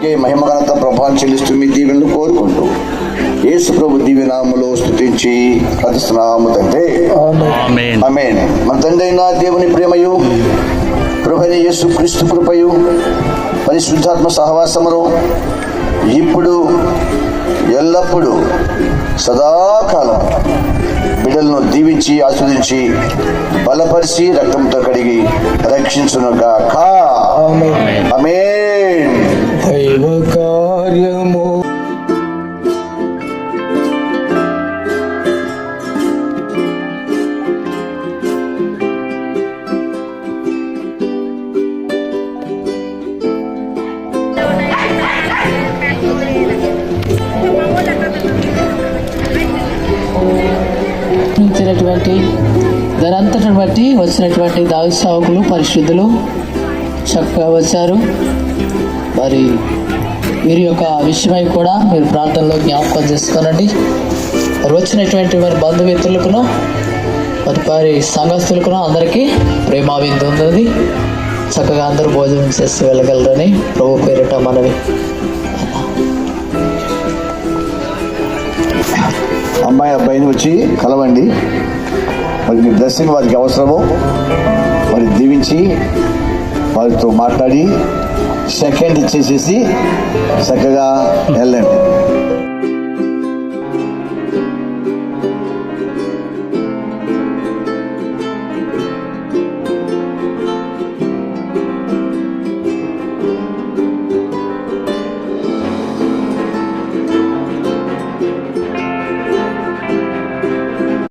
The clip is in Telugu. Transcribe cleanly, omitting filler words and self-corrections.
మీకే మహిమ ఘనత ప్రభావం చెల్లిస్తూ మీ దీవెనలు కోరుకుంటూ యేసు ప్రభు దివ్యనామములో స్తుతించి ప్రార్థిస్తున్నాము తండ్రి. ఆమేన్. మన తండ్రి అయిన దేవుని ప్రేమయు ప్రభువైన యేసు క్రీస్తు కృపయు పరిశుద్ధాత్మ సహవాసమును ఇప్పుడు ఎల్లప్పుడూ సదాకాలం బిడ్డలను దీవించి ఆస్వాదించి బలపరిచి రక్తంతో కడిగి రక్షించునుగాక. ఆమేన్. దైవ కార్యము దానంతటిని బట్టి వచ్చినటువంటి దావి సేవకులు పరిశుద్ధులు చక్కగా వచ్చారు. మరి వీరి యొక్క విషయమై కూడా మీరు ప్రాంతంలో జ్ఞాపకం చేసుకోనండి. మరి వచ్చినటువంటి వారి బంధుమిత్రులకును వారి సంఘస్థులకును అందరికీ ప్రేమావిందు ఉన్నది. చక్కగా అందరూ భోజనం చేసి వెళ్ళగలరని ప్రభు పేరిట మనవి. అమ్మాయి అబ్బాయిని వచ్చి కలవండి. మరి మీ బ్లెస్సింగ్ వారికి అవసరమో మరి దీవించి వారితో మాట్లాడి సెకండ్ ఇచ్చేసేసి చక్కగా వెళ్ళండి.